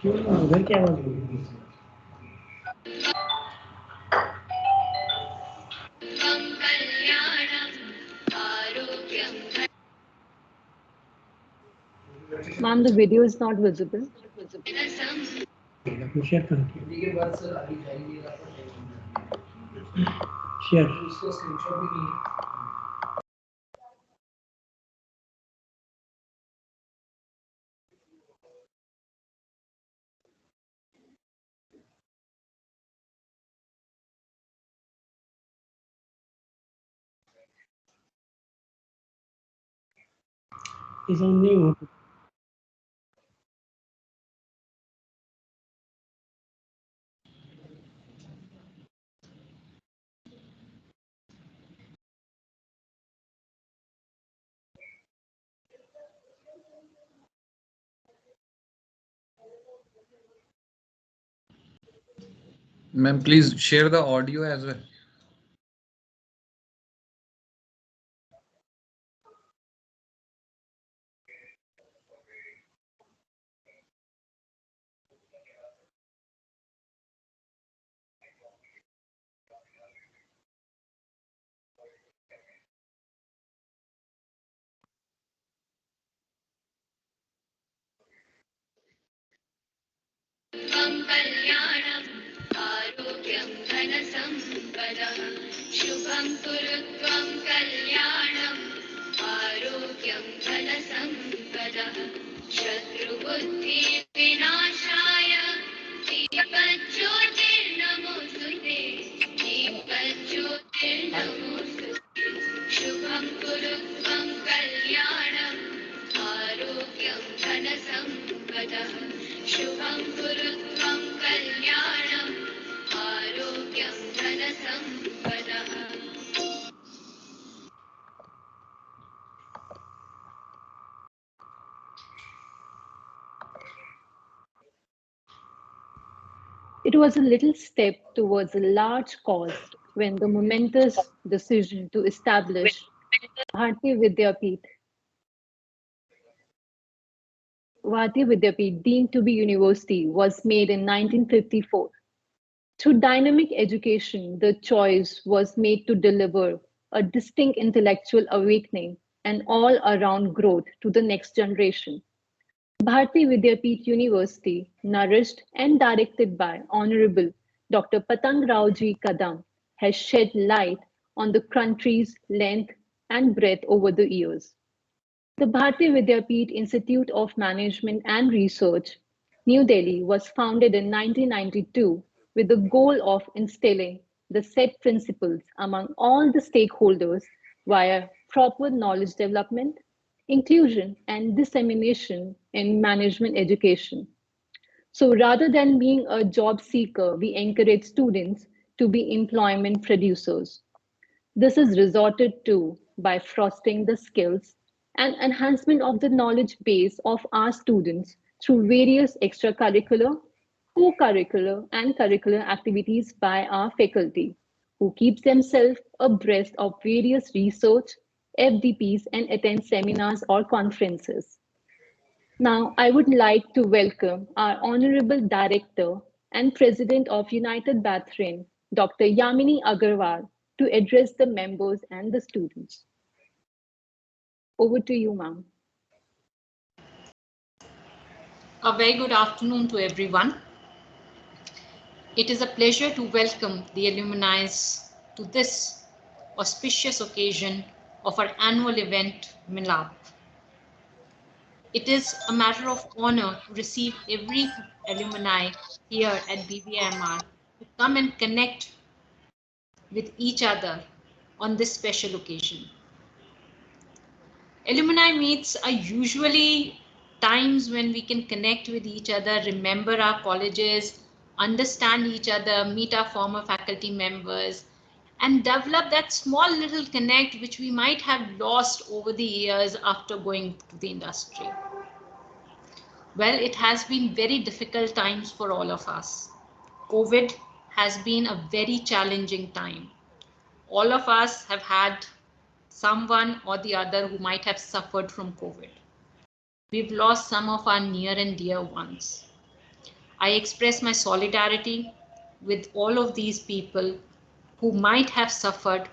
क्यों उधर क्या आवाज हो रही Ma'am, the video is not visible. है? शेयर कर शेयर इस नहीं हो Ma'am, please share the audio as well. शुभं कुरुत्वं कल्याणम् आरोग्यं धनसम्पदः शत्रुबुद्धि विनाशाय दीपज्योतिर्नमोस्तुते दीपज्योतिर्नमोस्तुते शुभं कुरुत्वं कल्याणम् आरोग्यं धनसम्पदः शुभं कुरुत्वं कल्याणम् आरोग्यं धनसम्पदः. It was a little step towards a large cause when the momentous decision to establish Bharatiya Vidyapeeth deemed to be university was made in 1954. Through dynamic education, the choice was made to deliver a distinct intellectual awakening and all-around growth to the next generation. Bharati Vidyapeeth University, nourished and directed by Honorable Dr. Patang Raoji Kadam, has shed light on the country's length and breadth over the years. The Bharati Vidyapeeth Institute of Management and Research, New Delhi, was founded in 1992 with the goal of instilling the set principles among all the stakeholders via proper knowledge development, inclusion, and dissemination in management education. So rather than being a job seeker, we encourage students to be employment producers. This is resorted to by fostering the skills and enhancement of the knowledge base of our students through various extracurricular, co-curricular, and curricular activities by our faculty, who keeps themselves abreast of various research, FDPs, and attend seminars or conferences. Now, I would like to welcome our Honorable Director and President of United Brethren, Dr. Yamini Agarwal, to address the members and the students. Over to you, ma'am. A very good afternoon to everyone. It is a pleasure to welcome the alumni to this auspicious occasion of our annual event, Milap. It is a matter of honor to receive every alumni here at BVMR to come and connect with each other on this special occasion. Alumni meets are usually times when we can connect with each other, remember our colleges, understand each other, meet our former faculty members, and develop that small little connect which we might have lost over the years after going to the industry. Well, it has been very difficult times for all of us. COVID has been a very challenging time. All of us have had someone or the other who might have suffered from COVID. We've lost some of our near and dear ones. I express my solidarity with all of these people who might have suffered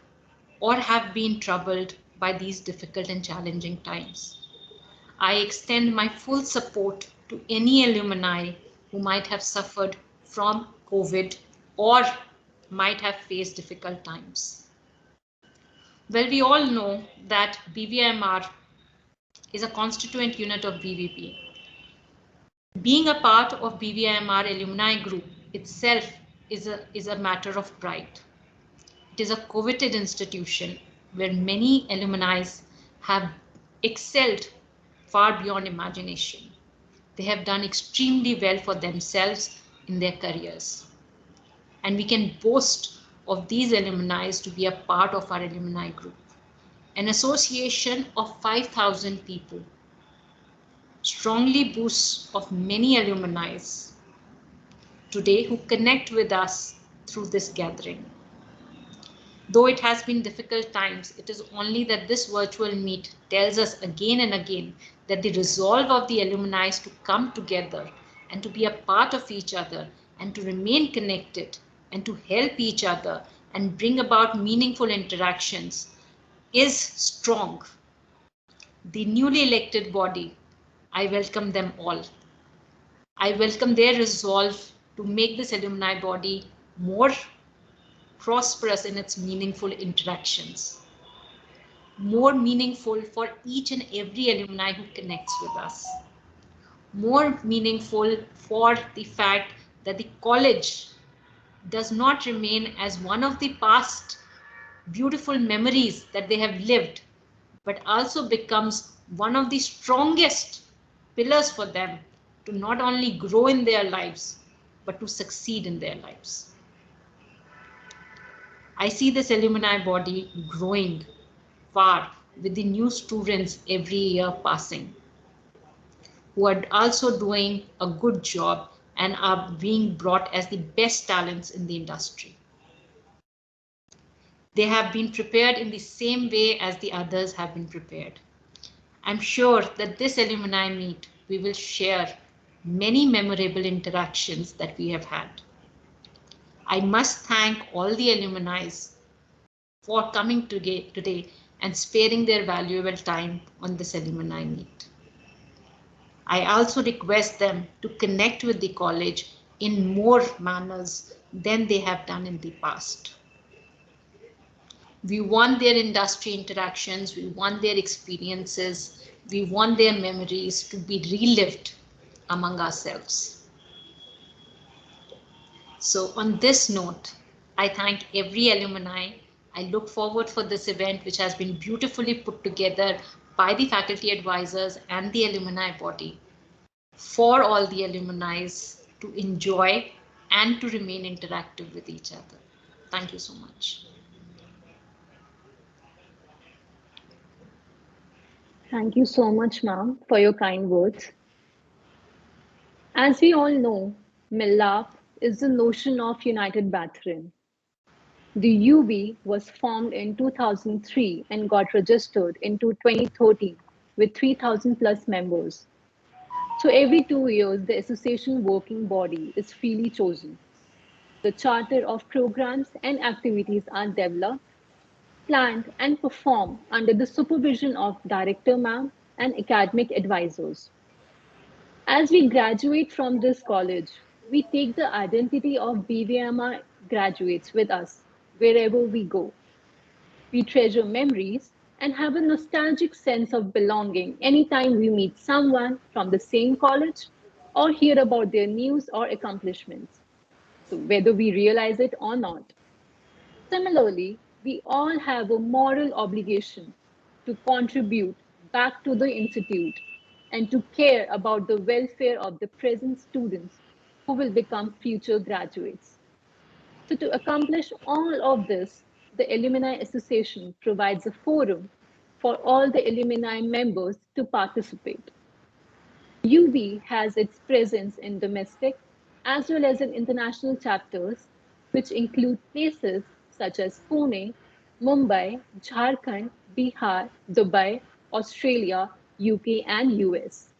or have been troubled by these difficult and challenging times. I extend my full support to any alumni who might have suffered from COVID or might have faced difficult times. Well, we all know that BVMR is a constituent unit of BVP. Being a part of BVMR alumni group itself is a matter of pride. It is a coveted institution where many alumni have excelled far beyond imagination. They have done extremely well for themselves in their careers. And we can boast of these alumni to be a part of our alumni group. An association of 5,000 people strongly boasts of many alumni today who connect with us through this gathering. Though it has been difficult times, it is only that this virtual meet tells us again and again that the resolve of the alumni to come together and to be a part of each other and to remain connected and to help each other and bring about meaningful interactions is strong. The newly elected body, I welcome them all. I welcome their resolve to make this alumni body more prosperous in its meaningful interactions, more meaningful for each and every alumni who connects with us, more meaningful for the fact that the college does not remain as one of the past beautiful memories that they have lived, but also becomes one of the strongest pillars for them to not only grow in their lives, but to succeed in their lives. I see this alumni body growing far with the new students every year passing, who are also doing a good job and are being brought as the best talents in the industry. They have been prepared in the same way as the others have been prepared. I'm sure that this alumni meet, we will share many memorable interactions that we have had. I must thank all the alumni for coming today and sparing their valuable time on this alumni meet. I also request them to connect with the college in more manners than they have done in the past. We want their industry interactions, we want their experiences, we want their memories to be relived among ourselves. So on this note, I thank every alumni. I look forward for this event, which has been beautifully put together by the faculty advisors and the alumni body for all the alumni to enjoy and to remain interactive with each other. Thank you so much. Thank you so much, ma'am, for your kind words. As we all know, MILAP is the notion of United Brethren. The UB was formed in 2003 and got registered into 2013 with 3,000 plus members. So every 2 years, the association working body is freely chosen. The charter of programs and activities are developed, planned and performed under the supervision of Director Ma'am and academic advisors. As we graduate from this college, we take the identity of BVMR graduates with us wherever we go. We treasure memories and have a nostalgic sense of belonging anytime we meet someone from the same college or hear about their news or accomplishments, so whether we realize it or not. Similarly, we all have a moral obligation to contribute back to the institute and to care about the welfare of the present students who will become future graduates. So to accomplish all of this, the Alumni Association provides a forum for all the alumni members to participate. UB has its presence in domestic as well as in international chapters, which include places such as Pune, Mumbai, Jharkhand, Bihar, Dubai, Australia, UK, and US.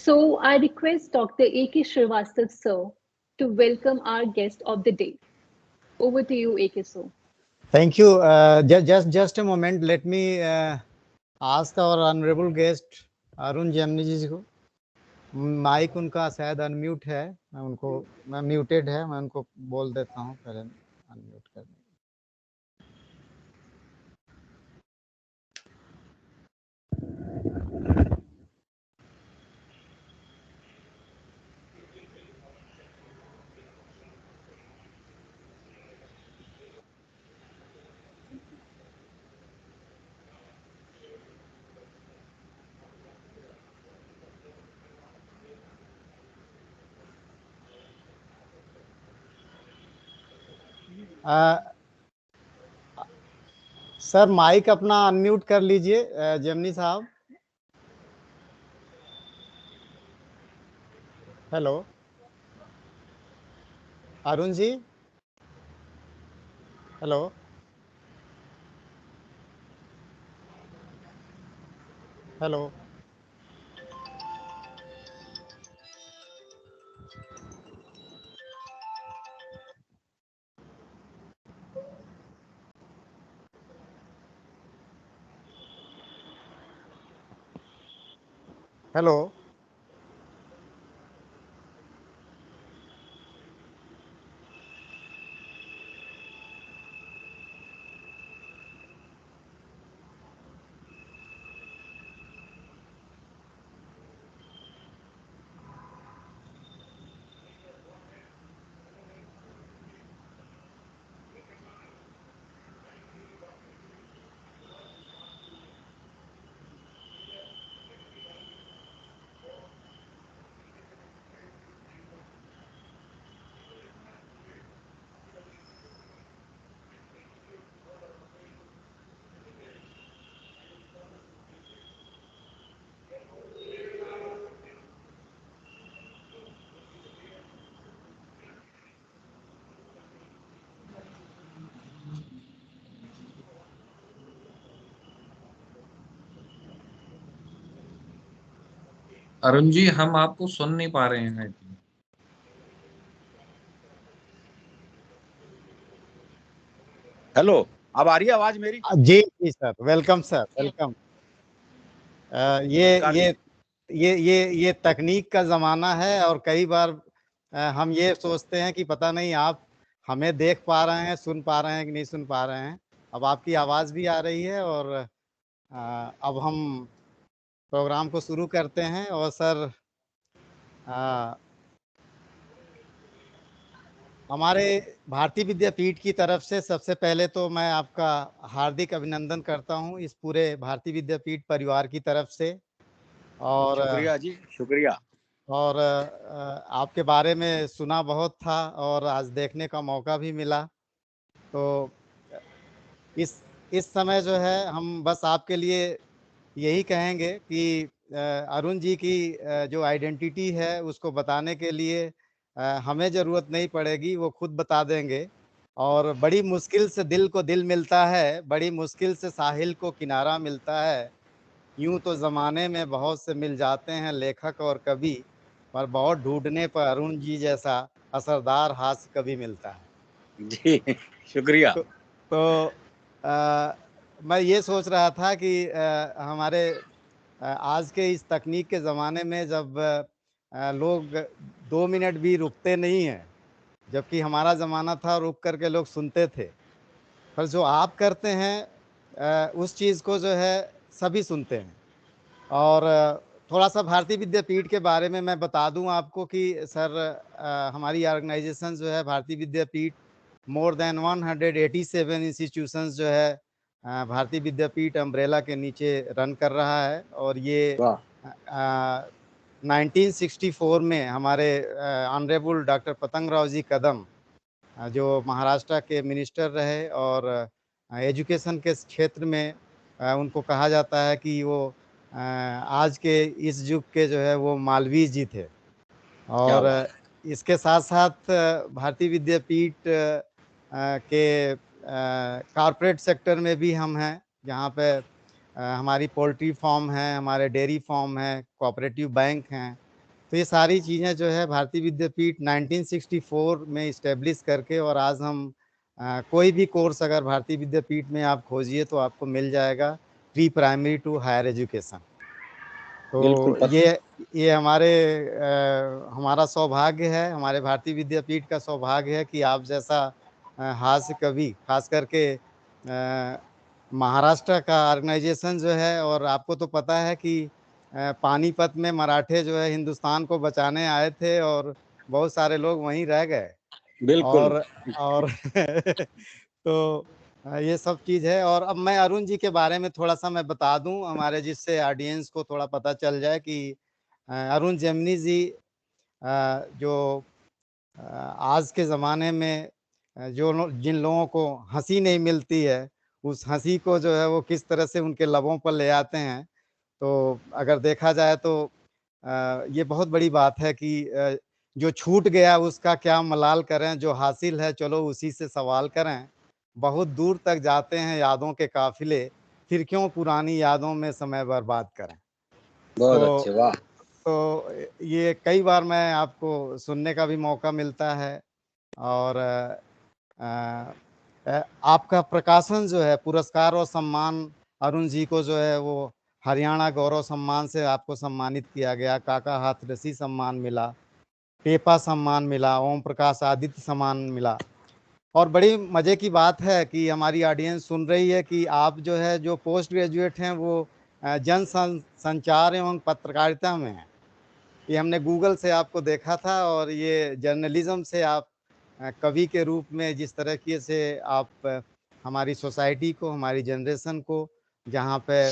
So I request Dr. A.K. Srivastav, sir, to welcome our guest of the day. Over to you, A.K. sir. Thank you. Just a moment. Let me ask our honorable guest Arun Jemni ji को, mike उनका शायद unmute है, मैं muted है, मैं उनको बोल देता हूँ पहले अनम्यूट करने। सर माइक अपना अनम्यूट कर लीजिए जेमनी साहब। Hello Arun ji, hello. Hello hello Arun ji, हम आपको सुन नहीं पा रहे हैं। हेलो, अब आ रही है आवाज मेरी? जी जी सर, वेलकम सर, वेलकम। ये तकनीक का ज़माना है और कई बार हम ये सोचते हैं कि पता नहीं आप हमें देख पा रहे हैं, सुन पा रहे हैं कि नहीं सुन पा रहे हैं। अब आपकी आवाज़ भी आ रही है और अब हम प्रोग्राम को शुरू करते हैं। और सर हमारे भारतीय विद्यापीठ की तरफ से सबसे पहले तो मैं आपका हार्दिक अभिनंदन करता हूं इस पूरे भारतीय विद्यापीठ परिवार की तरफ से। और शुक्रिया जी, शुक्रिया। और आपके बारे में सुना बहुत था और आज देखने का मौका भी मिला। तो इस समय जो है हम बस आपके लिए यही कहेंगे कि अरुण जी की जो आइडेंटिटी है उसको बताने के लिए हमें ज़रूरत नहीं पड़ेगी, वो खुद बता देंगे। और बड़ी मुश्किल से दिल को दिल मिलता है, बड़ी मुश्किल से साहिल को किनारा मिलता है। यूं तो ज़माने में बहुत से मिल जाते हैं लेखक और कवि, पर बहुत ढूंढने पर अरुण जी जैसा असरदार हास्य कभी मिलता है। जी शुक्रिया। तो मैं ये सोच रहा था कि हमारे आज के इस तकनीक के ज़माने में जब लोग 2 मिनट भी रुकते नहीं हैं, जबकि हमारा ज़माना था रुक करके लोग सुनते थे, पर जो आप करते हैं उस चीज़ को जो है सभी सुनते हैं। और थोड़ा सा भारतीय विद्यापीठ के बारे में मैं बता दूं आपको कि सर हमारी ऑर्गेनाइजेशन जो है भारतीय विद्यापीठ मोर देन 187 इंस्टीट्यूशंस जो है भारतीय विद्यापीठ अम्ब्रेला के नीचे रन कर रहा है। और ये 1964 में हमारे ऑनरेबल डॉक्टर पतंग राव जी कदम जो महाराष्ट्र के मिनिस्टर रहे और एजुकेशन के क्षेत्र में उनको कहा जाता है कि वो आज के इस युग के जो है वो मालवीय जी थे। और इसके साथ साथ भारतीय विद्यापीठ के कॉर्पोरेट सेक्टर में भी हम हैं, जहाँ पे हमारी पोल्ट्री फार्म है, हमारे डेयरी फार्म है, कोऑपरेटिव बैंक हैं, तो ये सारी चीज़ें जो है भारतीय विद्यापीठ 1964 में इस्टेब्लिश करके, और आज हम कोई भी कोर्स अगर भारतीय विद्यापीठ में आप खोजिए तो आपको मिल जाएगा, pre primary to higher education. बिल्कुल तो ये हमारा सौभाग्य है, हमारे भारतीय विद्यापीठ का सौभाग्य है कि आप जैसा हास्य कवि, खास करके महाराष्ट्र का ऑर्गेनाइजेशन जो है, और आपको तो पता है कि पानीपत में मराठे जो है हिंदुस्तान को बचाने आए थे और बहुत सारे लोग वहीं रह गए। बिल्कुल। और तो ये सब चीज़ है। और अब मैं अरुण जी के बारे में थोड़ा सा मैं बता दूं हमारे, जिससे ऑडियंस को थोड़ा पता चल जाए कि अरुण जेमनी जी जो आज के ज़माने में जिन लोगों को हंसी नहीं मिलती है, उस हंसी को जो है वो किस तरह से उनके लबों पर ले आते हैं। तो अगर देखा जाए तो ये बहुत बड़ी बात है कि जो छूट गया उसका क्या मलाल करें, जो हासिल है चलो उसी से सवाल करें। बहुत दूर तक जाते हैं यादों के काफिले, फिर क्यों पुरानी यादों में समय बर्बाद करें। बहुत तो अच्छे, वाह। तो ये कई बार मैं आपको सुनने का भी मौका मिलता है। और आपका प्रकाशन जो है, पुरस्कार और सम्मान अरुण जी को जो है वो हरियाणा गौरव सम्मान से आपको सम्मानित किया गया, काका हाथरसी सम्मान मिला, टेपा सम्मान मिला, ओम प्रकाश आदित्य सम्मान मिला। और बड़ी मजे की बात है कि हमारी ऑडियंस सुन रही है कि आप जो है जो पोस्ट ग्रेजुएट हैं वो संचार एवं पत्रकारिता में हैं। ये हमने गूगल से आपको देखा था, और ये जर्नलिज्म से आप कवि के रूप में जिस तरह से आप हमारी सोसाइटी को, हमारी जनरेशन को, जहाँ पे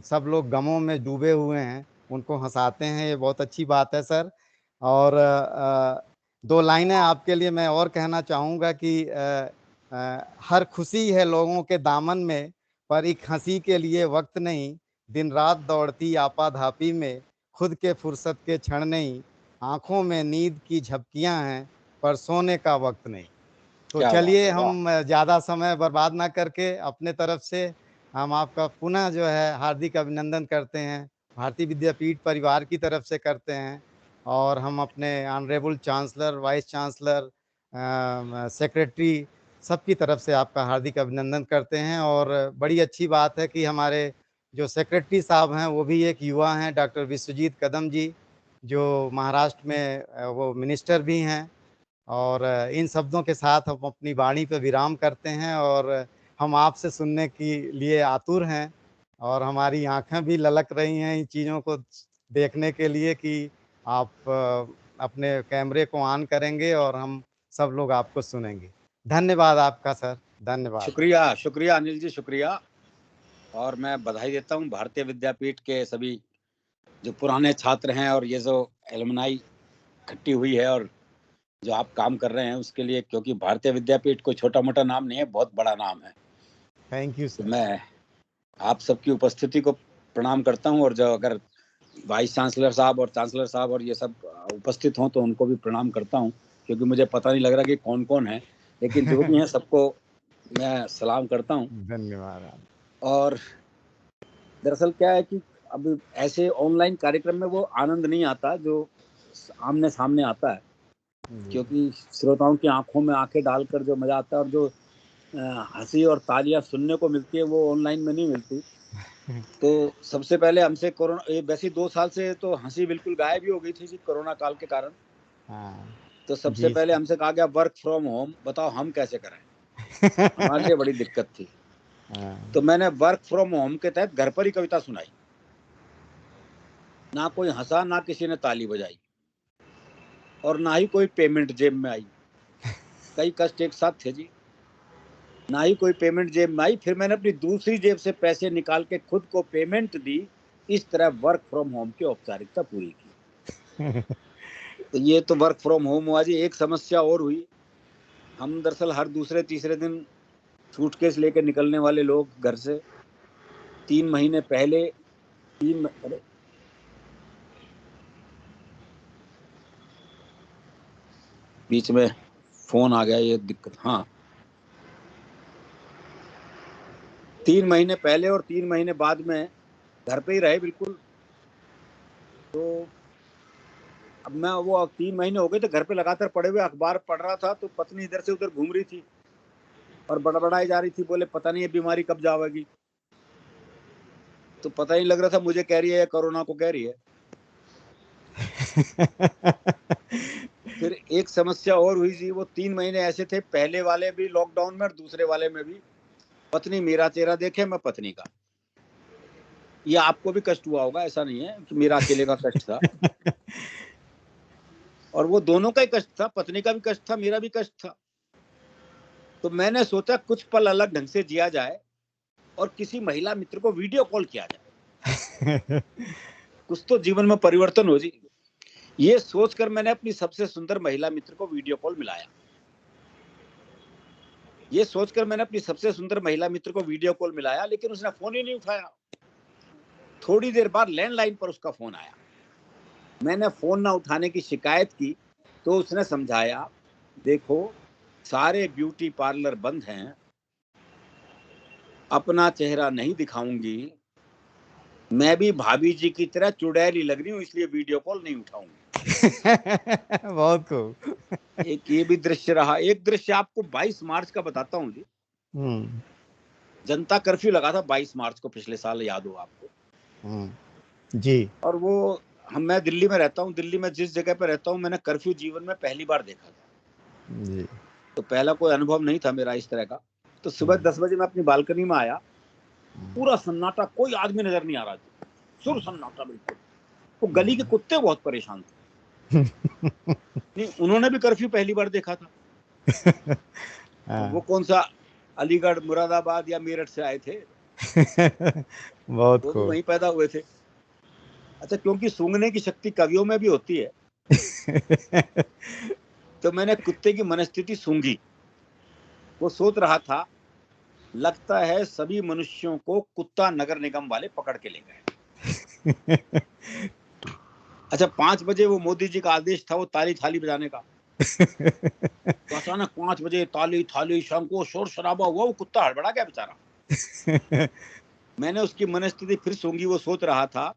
सब लोग गमों में डूबे हुए हैं, उनको हंसाते हैं, ये बहुत अच्छी बात है सर। और दो लाइनें आपके लिए मैं और कहना चाहूँगा कि हर खुशी है लोगों के दामन में, पर एक हंसी के लिए वक्त नहीं, दिन रात दौड़ती आपाधापी में, खुद के फुर्सत के क्षण नहीं, आंखों में नींद की झपकियां हैं, पर सोने का वक्त नहीं। तो क्या बात चलिए है, वाह। हम ज़्यादा समय बर्बाद ना करके अपने तरफ से हम आपका पुनः जो है हार्दिक अभिनंदन करते हैं, भारतीय विद्यापीठ परिवार की तरफ से करते हैं। और हम अपने honourable chancellor, vice chancellor, secretary, सबकी तरफ से आपका हार्दिक अभिनंदन करते हैं। और बड़ी अच्छी बात है कि हमारे जो सेक्रेटरी साहब हैं वो भी एक युवा हैं, डॉक्टर विश्वजीत कदम जी, जो महाराष्ट्र में वो मिनिस्टर भी हैं। और इन शब्दों के साथ हम अपनी वाणी पर विराम करते हैं, और हम आपसे सुनने के लिए आतुर हैं, और हमारी आंखें भी ललक रही हैं इन चीज़ों को देखने के लिए कि आप अपने कैमरे को ऑन करेंगे और हम सब लोग आपको सुनेंगे। धन्यवाद आपका सर, धन्यवाद। शुक्रिया, शुक्रिया अनिल जी, शुक्रिया। और मैं बधाई देता हूँ भारतीय विद्यापीठ के सभी जो पुराने छात्र हैं, और ये जो एलुमनाई इकट्ठी हुई है और जो आप काम कर रहे हैं उसके लिए, क्योंकि भारतीय विद्यापीठ कोई छोटा मोटा नाम नहीं है, बहुत बड़ा नाम है। थैंक यू तो सर। मैं आप सबकी उपस्थिति को प्रणाम करता हूँ, और जो अगर वाइस चांसलर साहब और चांसलर साहब और ये सब उपस्थित हों तो उनको भी प्रणाम करता हूँ, क्योंकि मुझे पता नहीं लग रहा कि कौन कौन है, लेकिन जो भी हैं सबको मैं सलाम करता हूँ। धन्यवाद। और दरअसल क्या है कि अब ऐसे ऑनलाइन कार्यक्रम में वो आनंद नहीं आता जो आमने सामने आता है, क्योंकि श्रोताओं की आंखों में आंखें डालकर जो मजा आता है और जो हंसी और तालियां सुनने को मिलती है वो ऑनलाइन में नहीं मिलती। तो सबसे पहले हमसे कोरोना, वैसे 2 साल से तो हंसी बिल्कुल गायब ही हो गई थी जी, कोरोना काल के कारण। हाँ तो सबसे जी पहले हमसे कहा गया वर्क फ्रॉम होम, बताओ हम कैसे करें। हमारे लिए बड़ी दिक्कत थी। तो मैंने वर्क फ्रॉम होम के तहत घर पर ही कविता सुनाई, ना कोई हंसा, ना किसी ने ताली बजाई, और ना ही कोई पेमेंट जेब में आई। कई कष्ट एक साथ थे जी, ना ही कोई पेमेंट जेब में आई। फिर मैंने अपनी दूसरी जेब से पैसे निकाल के खुद को पेमेंट दी। इस तरह वर्क फ्रॉम होम की औपचारिकता पूरी की। तो ये तो वर्क फ्रॉम होम हुआ जी। एक समस्या और हुई, हम दरअसल हर दूसरे तीसरे दिन सूटकेस लेके निकलने वाले लोग घर से। 3 महीने पहले अरे बीच में फोन आ गया, ये दिक्कत। हाँ, 3 महीने पहले और 3 महीने बाद में घर पे ही रहे बिल्कुल। तो अब मैं वो 3 महीने हो गए थे घर पे लगातार पड़े हुए, अखबार पढ़ रहा था तो पत्नी इधर से उधर घूम रही थी और बड़बड़ाई जा रही थी, बोले पता नहीं ये बीमारी कब जाएगी। तो पता नहीं लग रहा था मुझे कह रही है या कोरोना को कह रही है। फिर एक समस्या और हुई जी, वो 3 महीने ऐसे थे, पहले वाले भी लॉकडाउन में और दूसरे वाले में भी पत्नी मेरा चेहरा देखे, मैं पत्नी का। ये आपको भी कष्ट हुआ होगा, ऐसा नहीं है कि मेरा अकेले का कष्ट था। और वो दोनों का ही कष्ट था, पत्नी का भी कष्ट था, मेरा भी कष्ट था। तो मैंने सोचा कुछ पल अलग ढंग से जिया जाए और किसी महिला मित्र को वीडियो कॉल किया जाए, कुछ तो जीवन में परिवर्तन हो जी। ये सोचकर मैंने अपनी सबसे सुंदर महिला मित्र को वीडियो कॉल मिलाया। ये सोचकर मैंने अपनी सबसे सुंदर महिला मित्र को वीडियो कॉल मिलाया, लेकिन उसने फोन ही नहीं उठाया। थोड़ी देर बाद लैंडलाइन पर उसका फोन आया। मैंने फोन ना उठाने की शिकायत की तो उसने समझाया, देखो सारे ब्यूटी पार्लर बंद हैं, अपना चेहरा नहीं दिखाऊंगी, मैं भी भाभी जी की तरह चुड़ैली लग रही हूँ, इसलिए वीडियो कॉल नहीं उठाऊंगी। बहुत खूब। एक ये भी दृश्य रहा। एक दृश्य आपको 22 मार्च का बताता हूँ जी। जनता कर्फ्यू लगा था 22 मार्च को, पिछले साल, याद हो आपको जी। और वो मैं दिल्ली में रहता हूँ, दिल्ली में जिस जगह पे रहता हूँ मैंने कर्फ्यू जीवन में पहली बार देखा था जी। तो पहला कोई अनुभव नहीं था मेरा इस तरह का। तो सुबह 10 बजे मैं अपनी बालकनी में आया, पूरा सन्नाटा, कोई आदमी नजर नहीं आ रहा था, सुर सन्नाटा बिल्कुल। वो गली के कुत्ते बहुत परेशान थे। नहीं, उन्होंने भी कर्फ्यू पहली बार देखा था। वो कौन सा अलीगढ़, मुरादाबाद या मेरठ से आए थे, बहुत वो भी वहीं पैदा हुए थे। अच्छा, क्योंकि सूंघने की शक्ति कवियों में भी होती है तो मैंने कुत्ते की मनस्थिति सूंघी। वो सोच रहा था, लगता है सभी मनुष्यों को कुत्ता नगर निगम वाले पकड़ के ले गए। अच्छा, 5 बजे वो मोदी जी का आदेश था वो ताली थाली बजाने का। तो अचानक 5 बजे ताली थाली शंको शोर शराबा हुआ, वो कुत्ता हड़बड़ा गया बेचारा। मैंने उसकी मनस्थिति फिर सूंघी। वो सोच रहा था,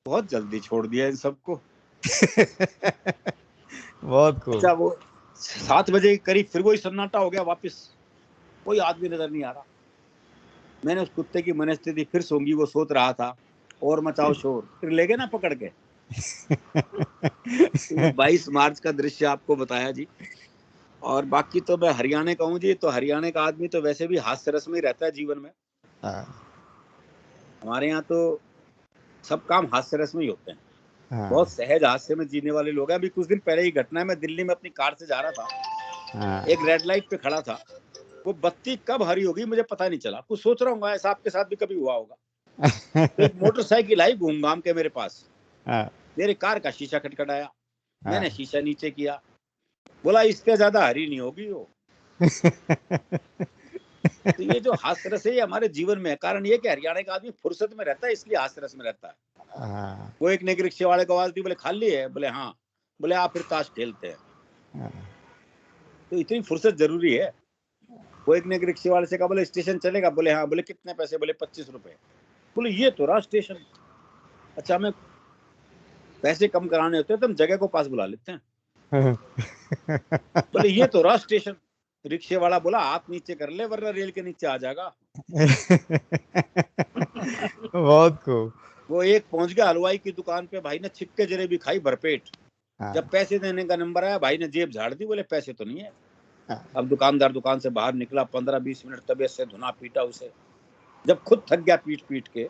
बहुत जल्दी छोड़ दिया इन सबको। बहुत खूब। अच्छा, वो 7 बजे करीब फिर वही सन्नाटा हो गया वापस, कोई आदमी नजर नहीं आ रहा। मैंने उस कुत्ते की मनस्थिति फिर सूंघी। वो सोच रहा था, और मचाओ शोर, फिर ले गए ना पकड़ के। 22 मार्च का दृश्य आपको बताया जी। और बाकी तो मैं हरियाणा का हूँ जी, तो हरियाणा का आदमी तो वैसे भी हास्य रस में ही रहता है जीवन में। हमारे यहाँ तो सब काम हास्य रस में ही होते हैं। बहुत सहज हास्य में जीने वाले लोग हैं। अभी कुछ दिन पहले ही घटना है, मैं दिल्ली में अपनी कार से जा रहा था, एक रेड लाइट पे खड़ा था, वो बत्ती कब हरी होगी मुझे पता नहीं चला। कुछ सोच रहा हूँ, ऐसा आपके साथ भी कभी हुआ होगा। तो एक मोटरसाइकिल आई घूम घाम के मेरे पास, मेरे कार का शीशा खटखटाया, मैंने शीशा नीचे किया, बोला इससे ज्यादा हरी नहीं होगी वो। तो ये जो हास्य रस है ये हमारे जीवन में है। कारण ये कि हरियाणा का आदमी फुर्सत में रहता है, इसलिए हास्य रस में रहता है। वो एक ने रिक्शे वाले को आवाज दी, बोले खाली है, बोले हाँ, बोले आप फिर ताश खेलते हैं। तो इतनी फुर्सत जरूरी है। वो एक ने रिक्शे वाले से कहा, बोले स्टेशन चलेगा, बोले हाँ, बोले कितने पैसे, बोले 25 रुपए, बोले ये तो रहा स्टेशन। अच्छा, हमें पैसे कम कराने होते हैं तो हम जगह को पास बुला लेते हैं। बोले ये तो रहा स्टेशन। रिक्शे वाला बोला हाथ नीचे कर ले वरना रेल के नीचे आ जाएगा। बहुत खूब। वो एक पहुंच गया हलवाई की दुकान पे, भाई ने छिक्के जलेबी खाई भरपेट। जब पैसे देने का नंबर आया, भाई ने जेब झाड़ दी, बोले पैसे तो नहीं है। अब दुकानदार दुकान से बाहर निकला, 15-20 मिनट तबीयत से धुना पीटा उसे। जब खुद थक गया पीट पीट के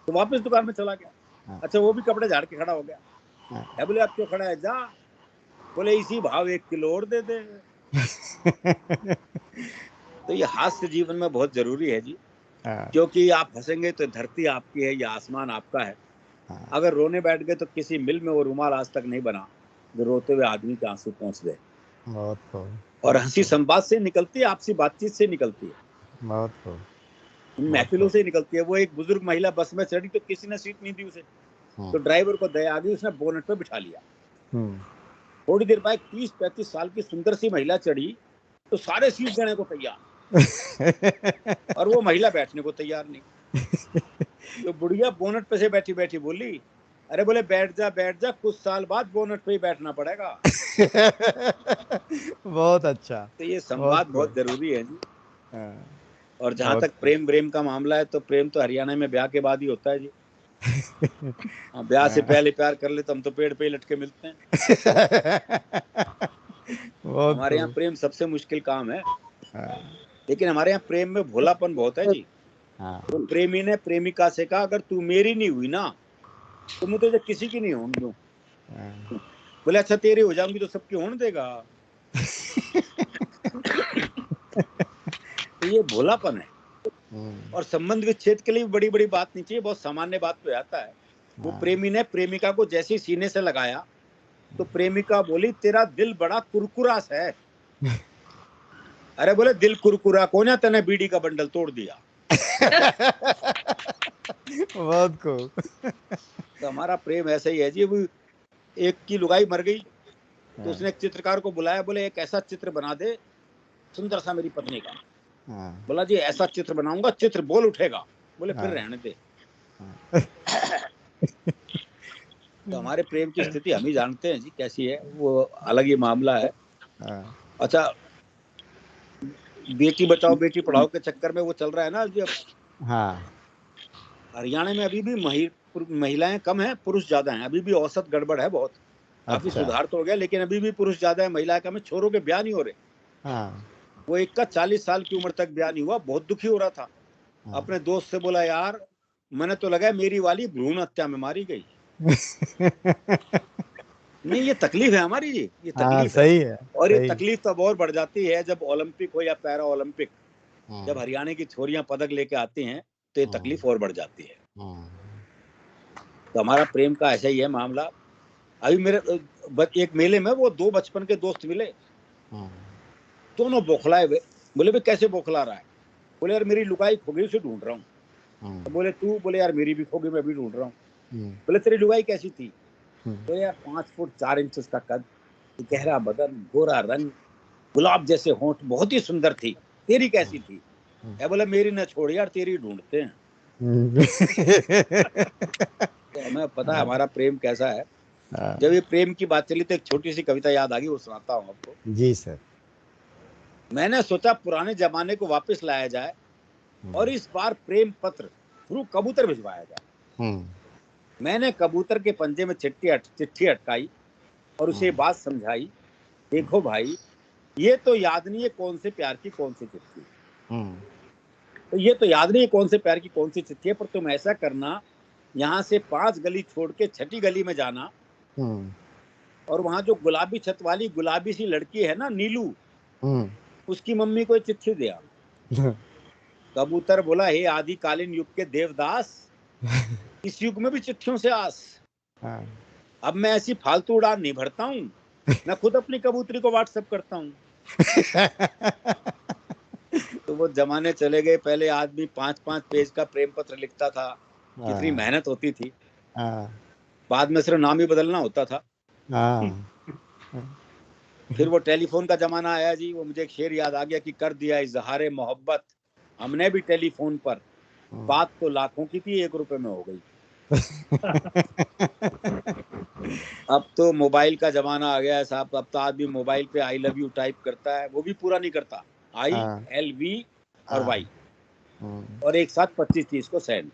तो वापस दुकान में चला गया। अच्छा, वो भी कपड़े झाड़ के खड़ा हो गया। बोले आप क्यों खड़ा है, जा। बोले इसी भाव 1 किलो और दे दे। तो ये हास्य जीवन में बहुत जरूरी है जी, क्योंकि आप हंसेंगे तो धरती आपकी है, या आसमान आपका है। अगर रोने बैठ गए तो किसी मिल में वो रुमाल आज तक नहीं बना जो रोते हुए आदमी के आंसू पहुंच गए। बहुत खूब। और हंसी संवाद से निकलती है, आपसी बातचीत से निकलती है, बहुत खूब। महफिलों से निकलती है। वो एक बुजुर्ग महिला बस में चढ़ी तो किसी ने सीट नहीं दी उसे, तो ड्राइवर को दया आ गई, उसने बोनट पे बिठा लिया। थोड़ी देर बाद 30-35 साल की सुंदर सी महिला चढ़ी तो सारे सीट देने को तैयार और वो महिला बैठने को तैयार नहीं। तो बुढ़िया बोनट पे से बैठी बैठी बोली, अरे बोले बैठ जा, कुछ साल बाद बोनट पे ही बैठना पड़ेगा। बहुत अच्छा। तो ये संवाद बहुत जरूरी है जी। और जहाँ तक प्रेम का मामला है, तो प्रेम तो हरियाणा में ब्याह के बाद ही होता है जी। ब्याह से पहले प्यार कर ले तो हम तो पेड़ पे ही लटके मिलते हैं। हमारे यहाँ प्रेम सबसे मुश्किल काम है, लेकिन हमारे यहाँ प्रेम में भोलापन बहुत है जी। तो प्रेमी ने प्रेमिका से कहा, अगर तू मेरी नहीं हुई ना तो मैं तुझे किसी की नहीं होने दूं। बोले अच्छा तेरी हो जाऊंगी तो सबकी होने देगा। तो ये भोलापन है। और संबंध विच्छेद के लिए बड़ी बड़ी बात नहीं चाहिए, बहुत सामान्य बात पे आता है। वो प्रेमी ने प्रेमिका को जैसे ही सीने से लगाया तो प्रेमिका बोली, तेरा दिल बड़ा कुरकुरा सा है। अरे बोले दिल कुरकुरा कौन है, तने बीड़ी का बंडल तोड़ दिया। बहुत खूब। तो हमारा प्रेम ऐसा ही है जी। वो एक की लुगाई मर गई तो उसने एक चित्रकार को बुलाया, बोले एक ऐसा चित्र बना दे सुंदर सा मेरी पत्नी का। बोला जी ऐसा चित्र बनाऊंगा, चित्र बोल उठेगा। बोले फिर रहने दे। तो हमारे प्रेम की स्थिति हम ही जानते हैं जी कैसी है, वो अलग ही मामला है। अच्छा, बेटी बचाओ बेटी पढ़ाओ के चक्कर में वो चल रहा है ना जी। हरियाणा में अभी भी महिलाएं कम हैं, पुरुष ज्यादा हैं। अभी भी औसत गड़बड़ है बहुत। काफी सुधार तो हो गया, लेकिन अभी भी पुरुष ज्यादा है, महिलाएं कम है। छोरों के ब्याह नहीं हो रहे। वो एक का 40 साल की उम्र तक ब्याह नहीं हुआ, बहुत दुखी हो रहा था। अपने दोस्त से बोला, यार मैंने तो लगा मेरी वाली भ्रूण हत्या में मारी गई। नहीं, ये तकलीफ है हमारी जी, ये तकलीफ सही है। और ये तकलीफ तब और बढ़ जाती है जब ओलंपिक हो या पैरा ओलंपिक, जब हरियाणा की छोरियां पदक लेके आती हैं तो ये तकलीफ और बढ़ जाती है। तो हमारा प्रेम का ऐसा ही है मामला। अभी मेरे एक मेले में वो दो बचपन के दोस्त मिले, दोनों बौखलाए हुए। बोले भाई कैसे बौखला रहा है? बोले यार मेरी लुगाई खो गई, उसे ढूंढ रहा हूँ। तो बोले तू? बोले यार मेरी भी खो गई, मैं भी ढूंढ रहा हूँ। बोले तेरी लुगाई कैसी थी? बोले यार 5 फुट 4 इंच का कद, गहरा बदन, गोरा रंग, गुलाब जैसे होंठ, बहुत ही सुंदर थी। तेरी कैसी थी? बोले मेरी न छोड़ यार, तेरी ढूंढते हैं। तो हमें पता है हमारा प्रेम कैसा है। जब ये प्रेम की बात चली तो एक छोटी सी कविता याद आ गई, वो सुनाता हूँ आपको। जी सर। मैंने सोचा पुराने जमाने को वापस लाया जाए और इस बार प्रेम पत्र थ्रू कबूतर भिजवाया जाए। मैंने कबूतर के पंजे में चिट्ठी अटकाई और उसे बात समझाई, देखो भाई ये तो याद नहीं है कौन से प्यार की कौन सी चिट्ठी। तो ये तो याद नहीं है कौन से प्यार की कौन सी चिट्ठी है, पर तुम ऐसा करना, यहाँ से 5 गली छोड़ के 6ठी गली में जाना और वहां जो गुलाबी छत वाली गुलाबी सी लड़की है ना, नीलू, उसकी मम्मी को चिट्ठी दे आना। कबूतर बोला, हे आदिकालीन युग के देवदास, इस युग में भी चिट्ठियों से आस। अब मैं ऐसी फालतू उड़ान नहीं भरता हूँ, मैं खुद अपनी कबूतरी को व्हाट्सएप करता हूँ। तो वो जमाने चले गए। पहले आदमी 5-5 पेज का प्रेम पत्र लिखता था, कितनी मेहनत होती थी। बाद में सिर्फ नाम ही बदलना होता था। फिर वो टेलीफोन का जमाना आया जी। वो मुझे एक शेर याद आ गया कि कर दिया इजहारे मोहब्बत हमने भी टेलीफोन पर, बात तो लाखों की थी 1 रुपए में हो गई। अब तो मोबाइल का जमाना आ गया है साहब। अब तो आदमी मोबाइल पे आई लव यू टाइप करता है, वो भी पूरा नहीं करता, ILV और Y, और एक साथ 25-30 को सेंड,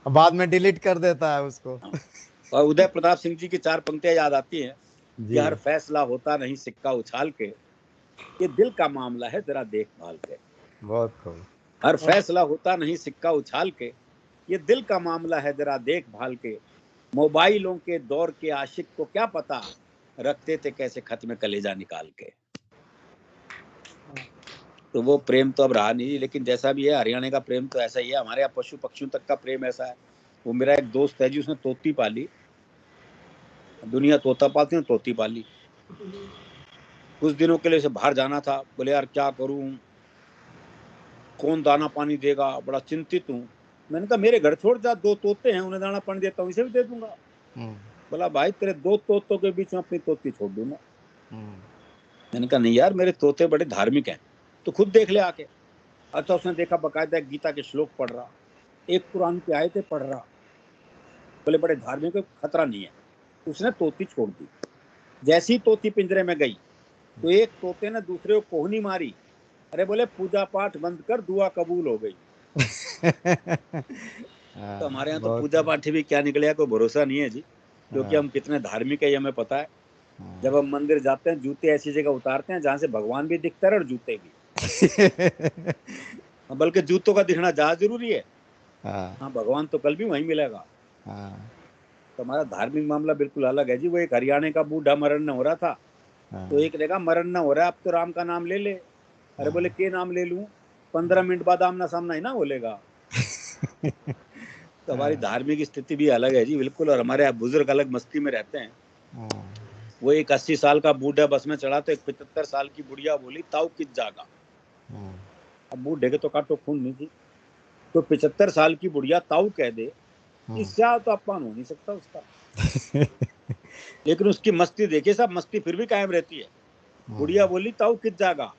बाद में डिलीट कर देता है उसको। और उदय प्रताप सिंह जी की 4 पंक्तियां याद आती हैं कि हर फैसला होता नहीं सिक्का उछाल के, ये दिल का मामला है जरा देखभाल के। बहुत खूब। हर फैसला होता नहीं सिक्का उछाल के, ये दिल का मामला है जरा देखभाल के। मोबाइलों के दौर के आशिक को क्या पता, रखते थे कैसे खत में कलेजा निकाल के। तो वो प्रेम तो अब रहा नहीं, लेकिन जैसा भी है हरियाणा का प्रेम तो ऐसा ही है। हमारे यहाँ पशु पक्षियों तक का प्रेम ऐसा है। वो मेरा एक दोस्त है जी, उसने तोती पाली, दुनिया तोता पालती है, तोती पाली। कुछ दिनों के लिए से बाहर जाना था। बोले यार क्या करूं, कौन दाना पानी देगा, बड़ा चिंतित हूँ। मैंने कहा मेरे घर छोड़ जा, 2 तोते हैं, उन्हें दाना पानी देता हूँ, इसे भी दे दूंगा। बोला भाई तेरे 2 तोतों के बीच में अपनी तोती छोड़ दूंगा। मैंने कहा नहीं यार, मेरे तोते बड़े धार्मिक हैं, तो खुद देख ले आके। अच्छा, उसने देखा बकायदा गीता के श्लोक पढ़ रहा, एक कुरान की आयतें पढ़ रहा। बोले बड़े धार्मिक, कोई खतरा नहीं है। उसने तोती छोड़ दी। जैसी तोती पिंजरे में गई तो एक तोते ने दूसरे को कोहनी मारी। अरे बोले पूजा पाठ बंद कर, दुआ कबूल हो गई। तो हमारे यहाँ तो पूजा पाठ भी क्या निकलेगा कोई भरोसा नहीं है जी, क्योंकि हम कितने धार्मिक है ये हमें पता है। जब हम मंदिर जाते हैं जूते ऐसी जगह उतारते हैं जहाँ से भगवान भी दिखता है और जूते भी। बल्कि जूतों का दिखना ज्यादा जरूरी है। हाँ, भगवान तो कल भी वहीं मिलेगा। तो हमारा धार्मिक मामला बिल्कुल अलग है जी। वो एक हरियाणा का बूढ़ा मरण न हो रहा था, तो एक ने कहा मरण न हो रहा है, अब तो राम का नाम ले ले। अरे बोले के नाम ले लूं? 15 मिनट बाद आमना सामना ही ना बोलेगा। तो हमारी धार्मिक स्थिति भी अलग है जी बिल्कुल। और हमारे यहाँ बुजुर्ग अलग मस्ती में रहते हैं। वो एक 80 साल का बूढ़ा बस में चढ़ा तो एक 75 साल की बुढ़िया बोली ताऊ किस जागा। अब बूढ़े के तो काटो खून नहीं थी, तो 75 साल की बुढ़िया ताऊ कह दे, इससे तो अपमान हो नहीं सकता उसका। लेकिन उसकी मस्ती देखिए सब, मस्ती फिर भी कायम रहती है। बुढ़िया बोली ताऊ किस जागा,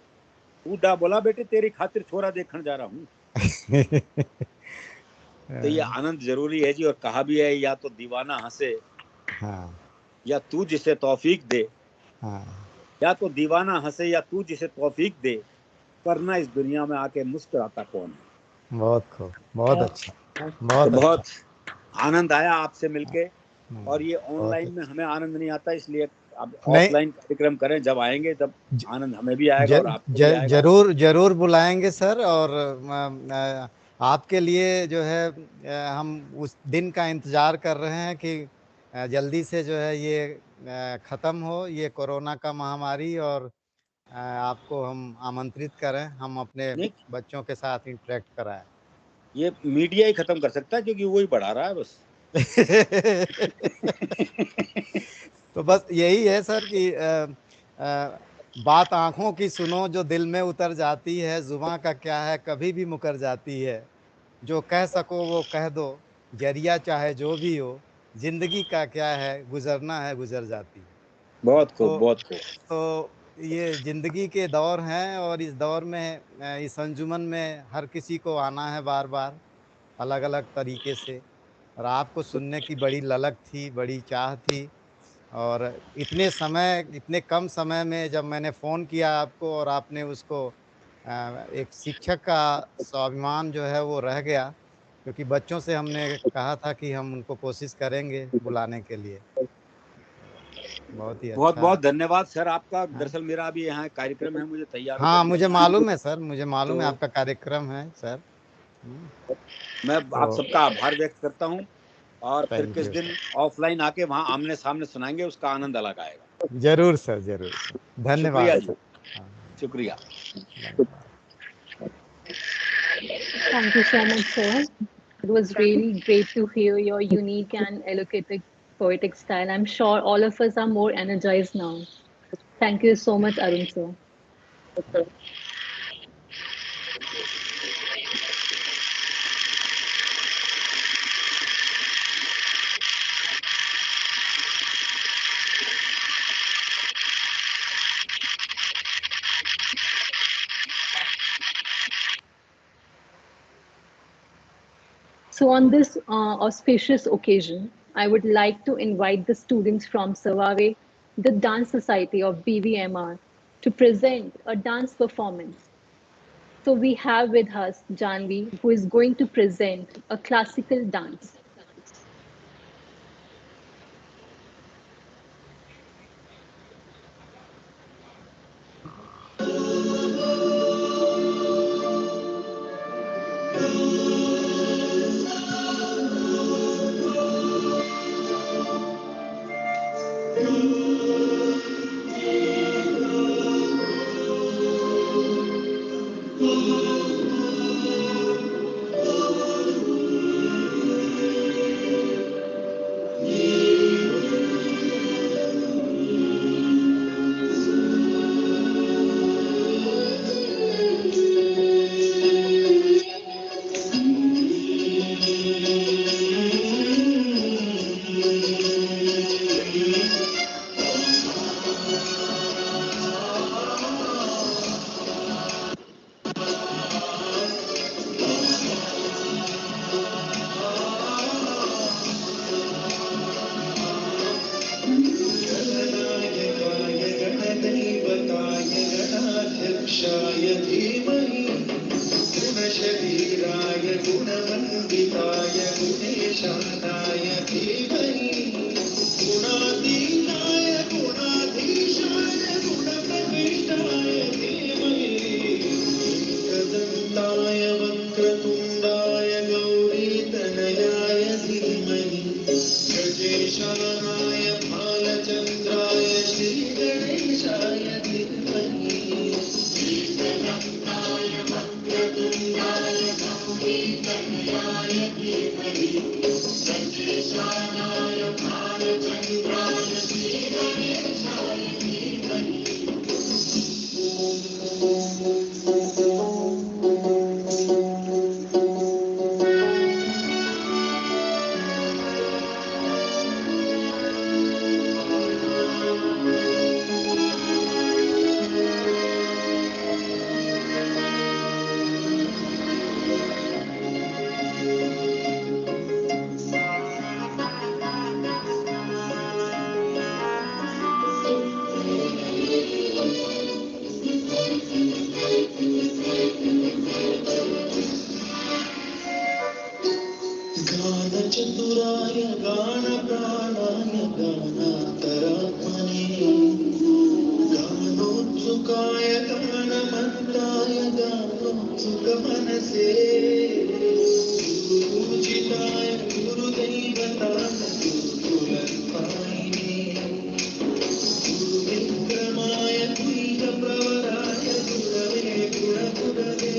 बूढ़ा बोला बेटे तेरी खातिर छोरा देखने जा रहा हूँ। तो ये आनंद जरूरी है जी। और कहा भी है या तो दीवाना हंसे या तू जिसे तौफीक दे, या तो दीवाना हंसे या तू जिसे तौफीक दे, वरना इस दुनिया में आके मुस्कुराता कौन है। बहुत खूब, बहुत अच्छा, बहुत आनंद आया आपसे मिलके। और ये ऑनलाइन में हमें आनंद नहीं आता, इसलिए अब ऑफलाइन कार्यक्रम करें, जब आएंगे तब आनंद हमें भी आएगा और आपको भी आएगा। जरूर बुलाएंगे सर। और आपके लिए जो है हम उस दिन का इंतजार कर रहे हैं कि जल्दी से जो है ये खत्म हो ये कोरोना का महामारी, और आपको हम आमंत्रित करें, हम अपने बच्चों के साथ इंटरेक्ट कराएं। ये मीडिया ही खत्म कर सकता है, क्योंकि वो ही बढ़ा रहा है बस। तो बस यही है सर कि बात आंखों की सुनो जो दिल में उतर जाती है, जुबां का क्या है कभी भी मुकर जाती है, जो कह सको वो कह दो, जरिया चाहे जो भी हो, जिंदगी का क्या है गुजरना है गुजर जाती है। बहुत खूब, बहुत खूब। तो ये जिंदगी के दौर हैं, और इस दौर में इस अंजुमन में हर किसी को आना है बार बार अलग अलग तरीके से। और आपको सुनने की बड़ी ललक थी, बड़ी चाह थी। और इतने कम समय में जब मैंने फ़ोन किया आपको और आपने उसको एक शिक्षक का स्वाभिमान जो है वो रह गया, क्योंकि बच्चों से हमने कहा था कि हम उनको कोशिश करेंगे बुलाने के लिए। बहुत ही अच्छा। बहुत बहुत धन्यवाद सर आपका। दरअसल मेरा अभी यहाँ कार्यक्रम है, मुझे तैयार होकर हाँ, मुझे मालूम है सर, मुझे मालूम है आपका कार्यक्रम है सर। मैं आप सबका आभार व्यक्त करता हूँ। और फिर किस दिन ऑफलाइन आके वहाँ आमने सामने सुनाएंगे, उसका आनंद अलग आएगा। जरूर सर, जरूर। धन्यवाद। शुक्रिया। Thank you so much, sir. It was really great to hear your unique and eloquent poetic style. I'm sure all of us are more energized now. Thank you so much, Arun sir. So on this auspicious occasion, I would like to invite the students from Savare, the Dance Society of BVMR, to present a dance performance. So we have with us Janvi, who is going to present a classical dance. शरीराय गुणमण्डिताय गुणेशानाय धीमहि गुणातीताय गुणाधीशाय गुणप्रविष्टाय धीमहि एकदन्ताय वक्रतुण्डाय गौरीतनयाय धीमहि गजेशानाय भालचन्द्राय श्रीगणेशाय धीमहि एकदन्ताय वक्रतुण्डाय गौरीतनयाय धीमहि गजेशानाय भालचन्द्राय श्रीगणेशाय धीमहि गानचतुराय गानप्राणाय गानान्तरात्मने गानोत्सुकाय गानमन्त्राय गानोत्सुकमनसे गुरुपूजिताय गुरुदैवताय गुरुकुलपायिने गुरुविक्रमाय गुरुप्रवराय गुरवे गुणगुरवे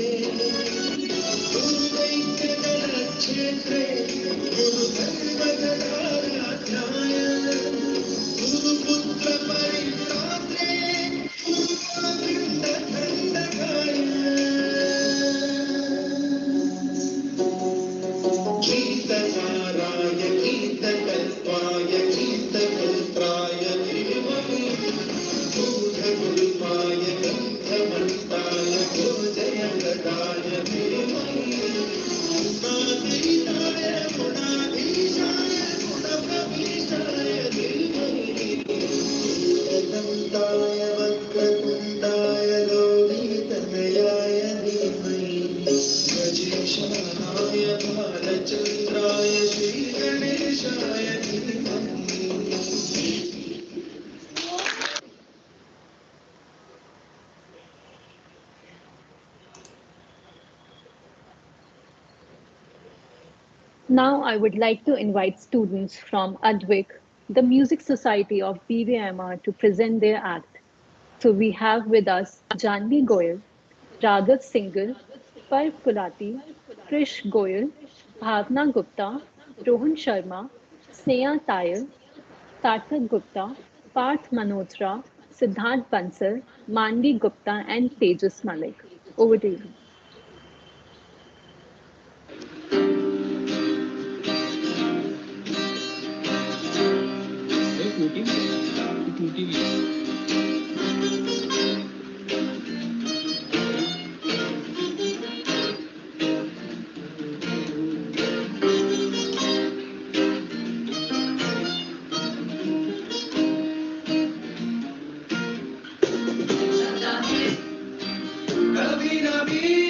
गुरुदैत्यगणक्षेत्रे गुरुधर्मगदाराध्याय गुरुपुत्रपरित्रात्रे गुरुकुलवृन्दखण्डकाय गीतसाराय गीतकल्पाय गीतगोत्राय धीमहि बोधगुल्पाय गन्धमन्ताय भोजयगदाय धीमहि गुणातीताय गुणाधीशाय गुणप्रविष्टाय धीमहि एकदन्ताय वक्रतुण्डाय गौरीतनयाय धीमहि गजेशानाय भालचन्द्राय श्रीगणेशाय धीमहि Now I would like to invite students from Advik, the Music Society of BVMR, to present their act. So we have with us Janvi Goyal, Raghav Singhal, Parv Gulati, Krish Goyal, Bhavna Gupta, Rohan Sharma, Sneha Tayal, Sarthak Gupta, Parth Malhotra, Siddharth Bansal, Manvi Gupta, and Tejas Malik. Over to you. कभी न भी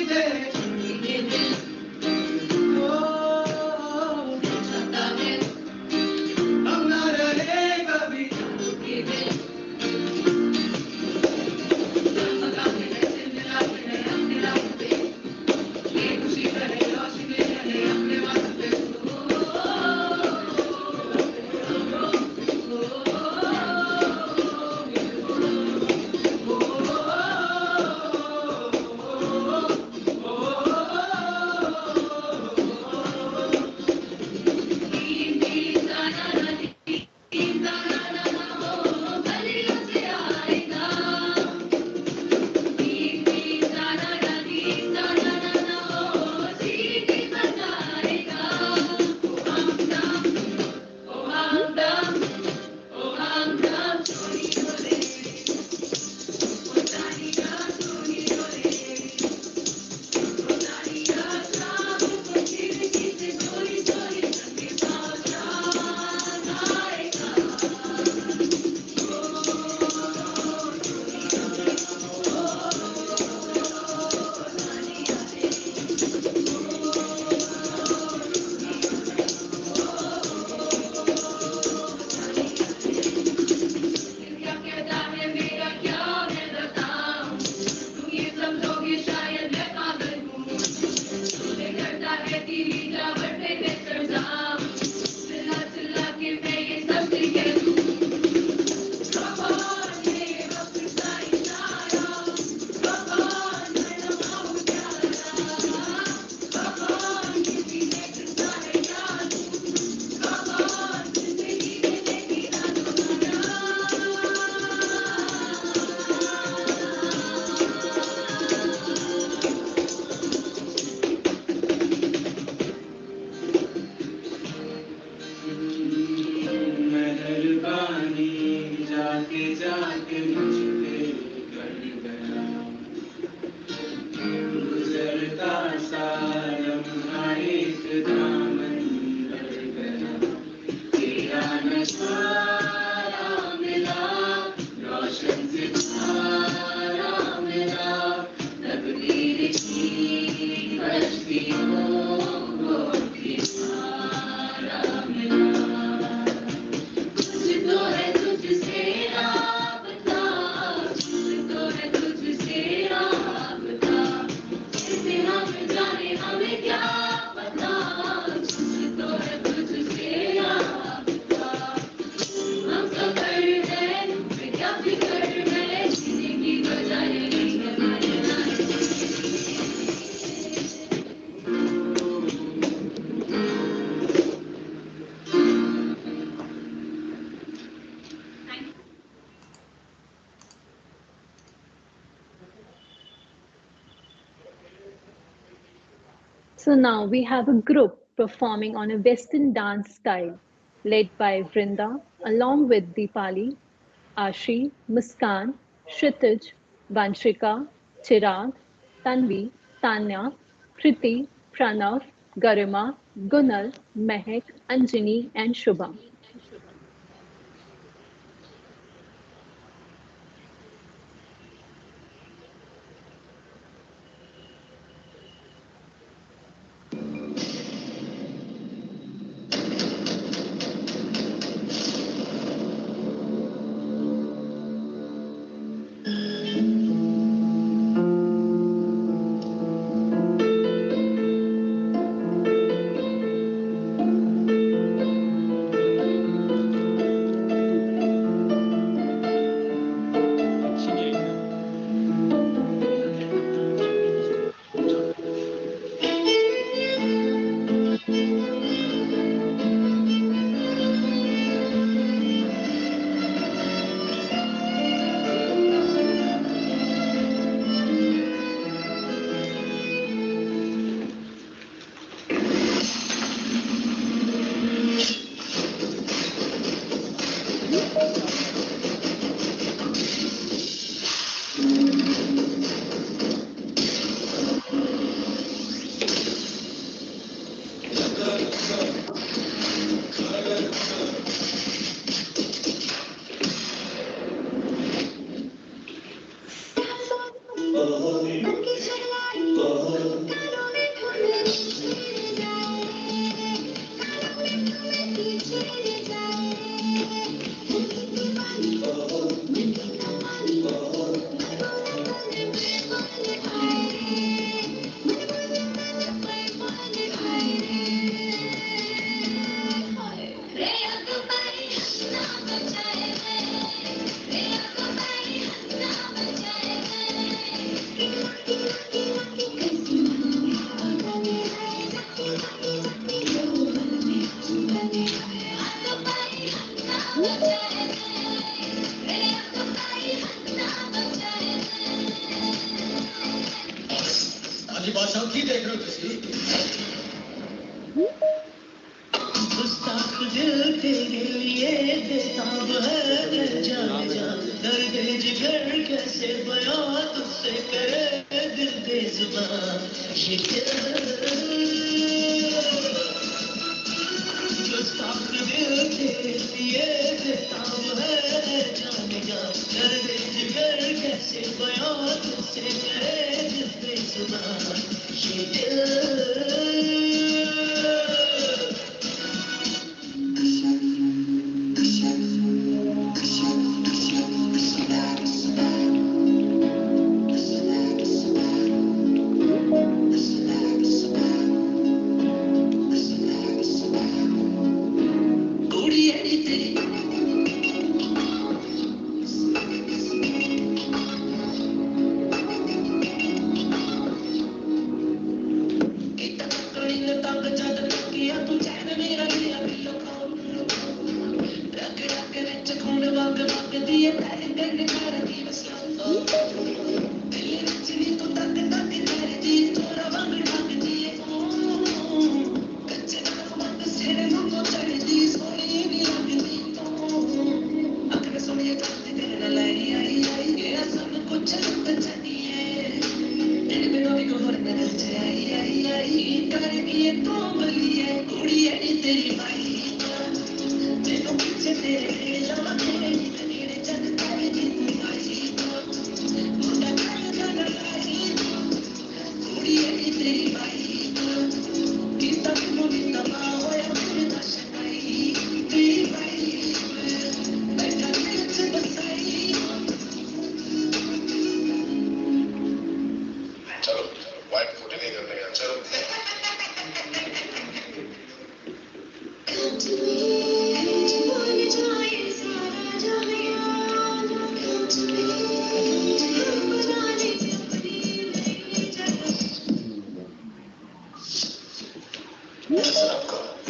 So now we have a group performing on a Western dance style led by Vrinda along with Deepali, Ashi, Muskan, Kshitij, Vanshika, Chirag, Tanvi, Tanya, Kriti, Pranav, Garima, Gunal, Mehak, Anjani, and Shubham.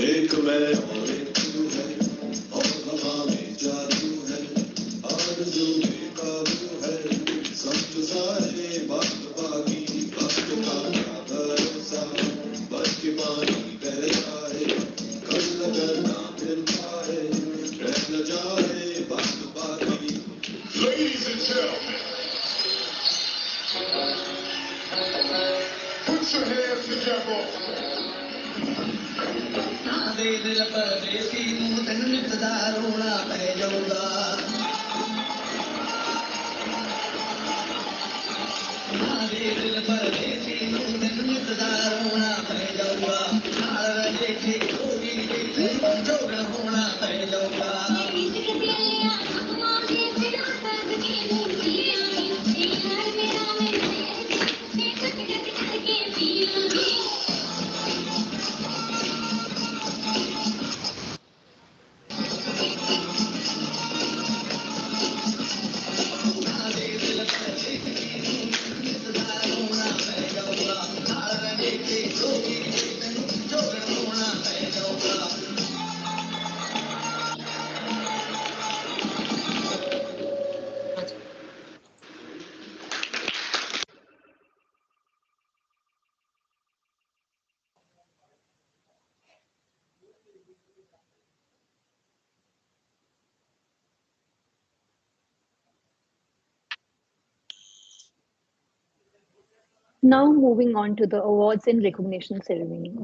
एक मैं और एक तू है और हवा में जादू है आरज़ू बेकाबू है समझ सारे वक्त बाकी वक्त का क्या भरोसा बच के पानी बह जाए कल न करना मिलता है रह न जाए वक्त बाकी Ladies and gentlemen, put your hands together. दे दिल परदेसी नूं तैनूं नित दा रोना पै जाऊगा दे दिल परदेसी नूं तैनूं नित दा रोना पै जाऊगा नाल रजे होगी जोगण होना पै जाऊगा Now moving on to the awards and recognition ceremony.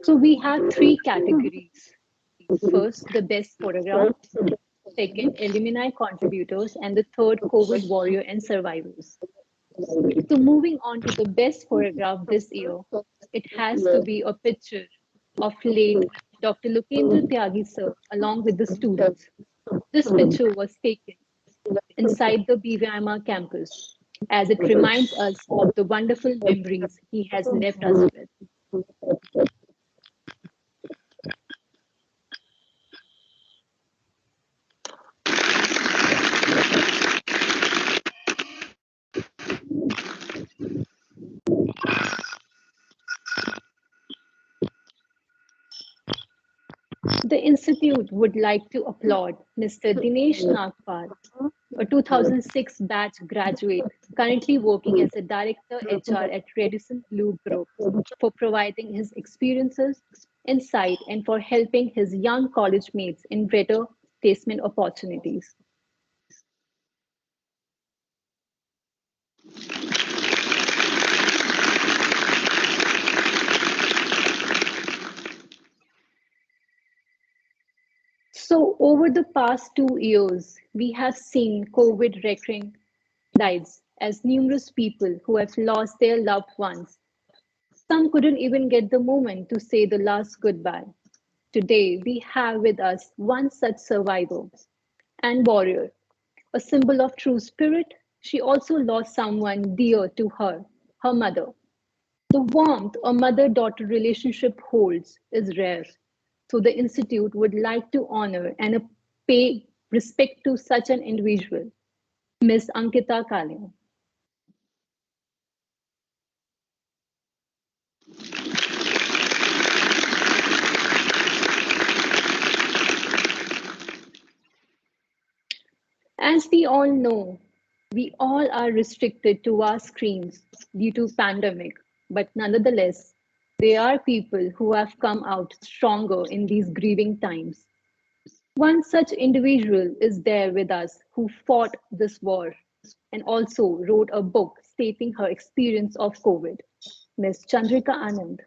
So we have three categories. First, the best photograph. Second, alumni contributors. And the third, COVID warrior and survivors. So moving on to the best photograph this year, it has to be a picture of late Dr. Lokendra Tyagi sir along with the students. This picture was taken inside the BVMR campus as it reminds us of the wonderful memories he has left us with. The Institute would like to applaud Mr. Dinesh Nagpal, a 2006 batch graduate currently working as a director HR at Redison Blue Group, for providing his experiences, insight, and for helping his young college mates in better placement opportunities. So over the past 2 years, we have seen COVID wrecking lives as numerous people who have lost their loved ones. Some couldn't even get the moment to say the last goodbye. Today, we have with us one such survivor and warrior, a symbol of true spirit. She also lost someone dear to her, her mother. The warmth a mother-daughter relationship holds is rare. So the Institute would like to honor and pay respect to such an individual, Ms. Ankita Kale. As we all know, we all are restricted to our screens due to pandemic, but nonetheless, there are people who have come out stronger in these grieving times. One such individual is there with us who fought this war and also wrote a book stating her experience of COVID, Ms. Chandrika Anand.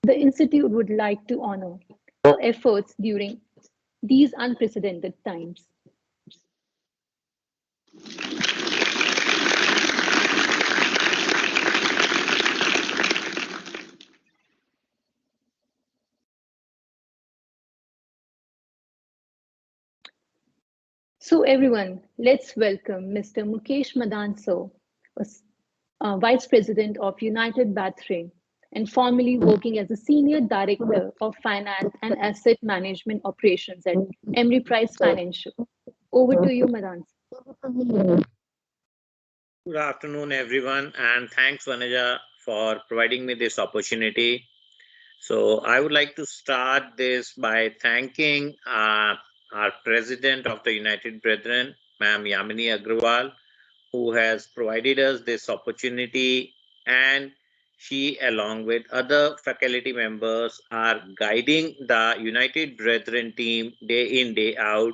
The Institute would like to honor efforts during these unprecedented times. So everyone, let's welcome Mr. Mukesh Madan sir, Vice President of United Bathray and formerly working as a Senior Director of Finance and Asset Management Operations at Emery Price Financial. Over to you, Madan. Good afternoon, everyone, and thanks, Vanaja, for providing me this opportunity. So I would like to start this by thanking our President of the United Brethren, Ma'am Yamini Agrawal, who has provided us this opportunity, and she, along with other faculty members, are guiding the United Brethren team day in, day out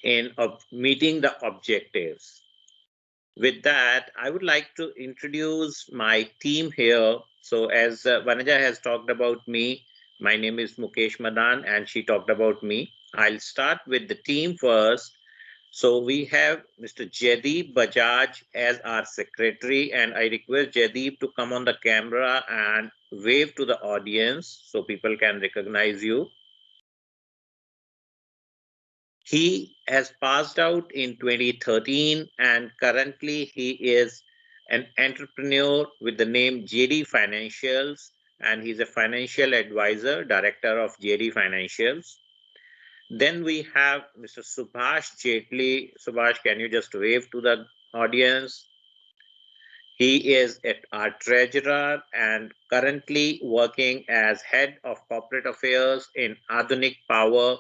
in meeting the objectives. With that, I would like to introduce my team here. So as Vanaja has talked about me, my name is Mukesh Madan and she talked about me. I'll start with the team first. So we have Mr. Jaideep Bajaj as our secretary, and I request Jaideep to come on the camera and wave to the audience so people can recognize you. He has passed out in 2013 and currently he is an entrepreneur with the name JD Financials, and he's a financial advisor, director of JD Financials. Then we have Mr. Subhash Jetli. Subhash, can you just wave to the audience? He is our treasurer and currently working as head of corporate affairs in Adhunik Power,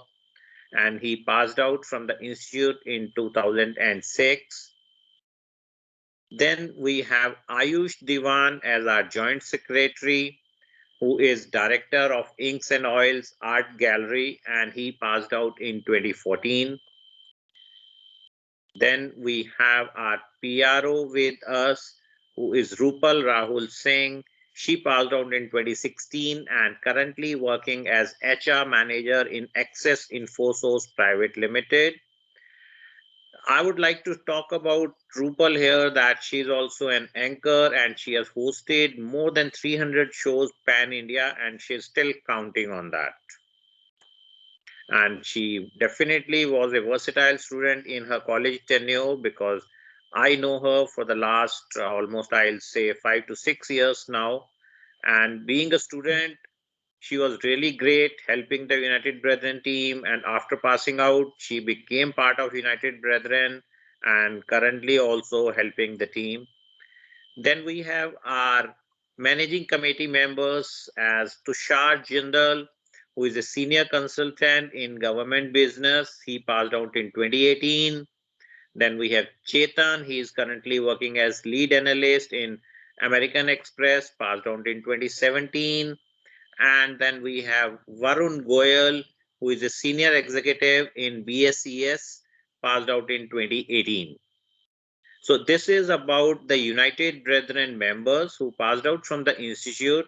and he passed out from the institute in 2006. Then we have Ayush Diwan as our joint secretary, who is director of Inks and Oils Art Gallery, and he passed out in 2014. Then we have our PRO with us, who is Rupal Rahul Singh. She passed out in 2016 and currently working as HR manager in Access Infosource Private Limited. I would like to talk about Rupal here, that she's also an anchor and she has hosted more than 300 shows pan-India and she's still counting on that. And she definitely was a versatile student in her college tenure, because I know her for the last almost, I'll say, 5 to 6 years now. And being a student, she was really great helping the United Brethren team. And after passing out, she became part of United Brethren and currently also helping the team. Then we have our managing committee members as Tushar Jindal, who is a senior consultant in government business. He passed out in 2018. Then we have Chetan. He is currently working as lead analyst in American Express, passed out in 2017. And then we have Varun Goyal, who is a senior executive in BSES, passed out in 2018. So this is about the United Brethren members who passed out from the institute.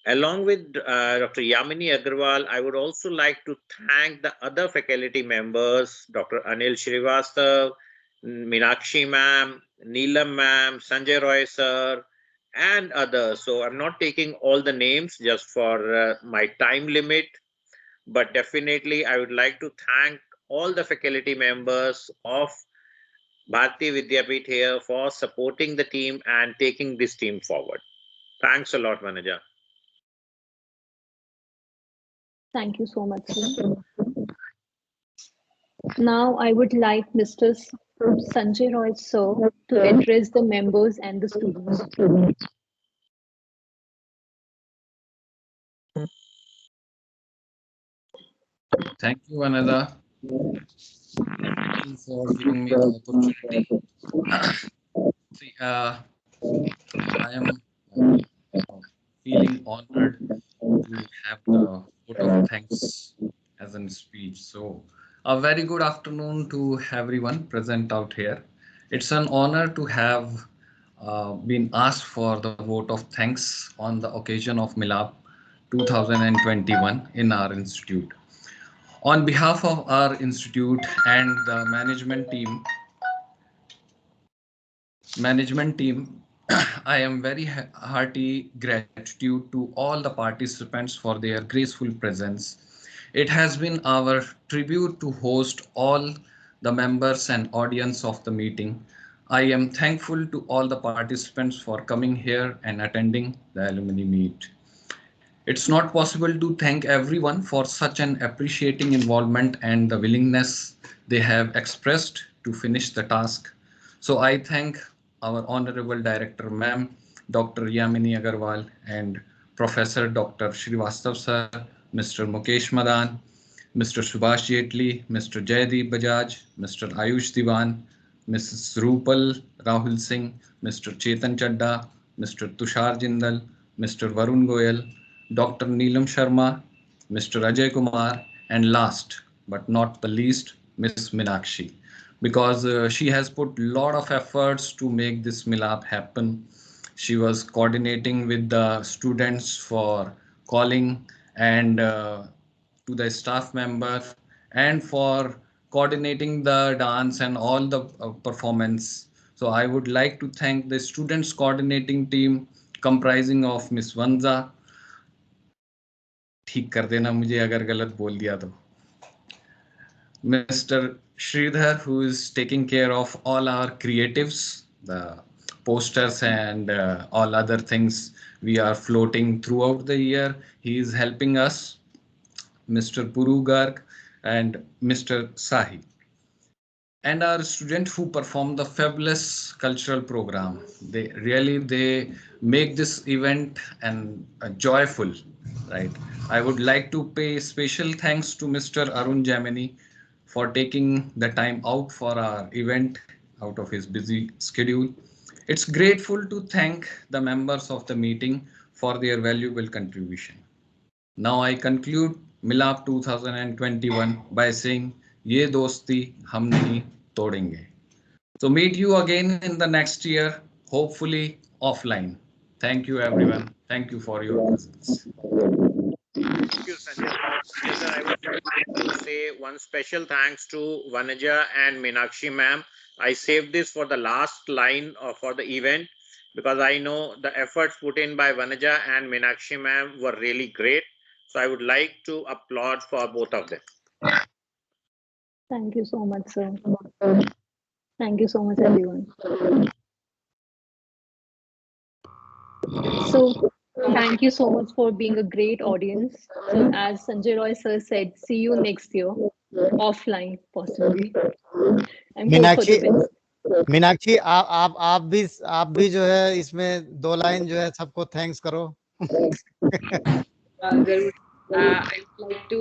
Along with Dr. Yamini Agrawal, I would also like to thank the other faculty members, Dr. Anil Srivastav, Meenakshi ma'am, Neelam ma'am, Sanjay Roy sir, and others. So I'm not taking all the names just for my time limit, but definitely I would like to thank all the faculty members of Bharati Vidyapeeth here for supporting the team and taking this team forward. Thanks a lot, Vanaja. Thank you so much, sir. Now I would like Mr. Sanjay Roy sir to address the members and the students. Thank you, Vanaja, for giving me the opportunity. See, I am feeling honored to have the vote of thanks as a speech. So, a very good afternoon to everyone present out here. It's an honor to have been asked for the vote of thanks on the occasion of Milap 2021 in our institute. On behalf of our institute and the management team, I am very hearty gratitude to all the participants for their graceful presence. It has been our tribute to host all the members and audience of the meeting. I am thankful to all the participants for coming here and attending the alumni meet. It's not possible to thank everyone for such an appreciating involvement and the willingness they have expressed to finish the task. So I thank our Honorable Director Ma'am, Dr. Yamini Agarwal and Professor Dr. Srivastav Sir, Mr. Mukesh Madan, Mr. Subhash Jetli, Mr. Jaydeep Bajaj, Mr. Ayush Diwan, Mrs. Rupal Rahul Singh, Mr. Chetan Chadda, Mr. Tushar Jindal, Mr. Varun Goyal, Dr. Neelam Sharma, Mr. Ajay Kumar, and last but not the least, Ms. Meenakshi, because she has put a lot of efforts to make this Milap happen. She was coordinating with the students for calling and to the staff member and for coordinating the dance and all the performance. So I would like to thank the students coordinating team comprising of Ms. Vanza. ठीक कर देना मुझे अगर गलत बोल दिया तो. Mr. Sridhar, who is taking care of all our creatives, the posters and all other things we are floating throughout the year. He is helping us. Mr. Puru Garg and Mr. Sahi. And our students who perform the fabulous cultural program. They make this event and joyful, right? I would like to pay special thanks to Mr. Arun Jamini for taking the time out for our event out of his busy schedule. It's grateful to thank the members of the meeting for their valuable contribution. Now I conclude Milap 2021 by saying, "Ye dosti hum nahi todenge." So meet you again in the next year, hopefully offline. Thank you, everyone. Thank you for your presence. Thank you, Sanjay. Yes, sir, I would like to say one special thanks to Vanaja and Meenakshi ma'am. I saved this for the last line for the event because I know the efforts put in by Vanaja and Meenakshi ma'am were really great. So I would like to applaud for both of them. Thank you so much, sir. Thank you so much, everyone. So, thank you so much for being a great audience. So, as Sanjay Roy sir said, see you next year, offline possibly. And hope for the best. Meenakshi आप भी जो है इसमें 2 line जो है सबको thanks करो. I would like to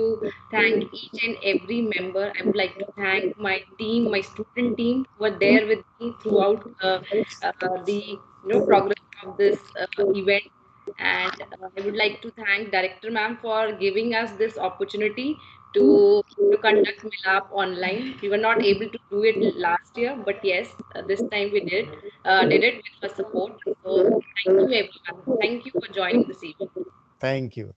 thank each and every member. I would like to thank my team, my student team, who were there with me throughout the progress of this event. And I would like to thank Director Ma'am for giving us this opportunity to conduct Milap online. We were not able to do it last year, but yes, this time we did it with her support. So thank you, everyone. Thank you for joining this evening. Thank you.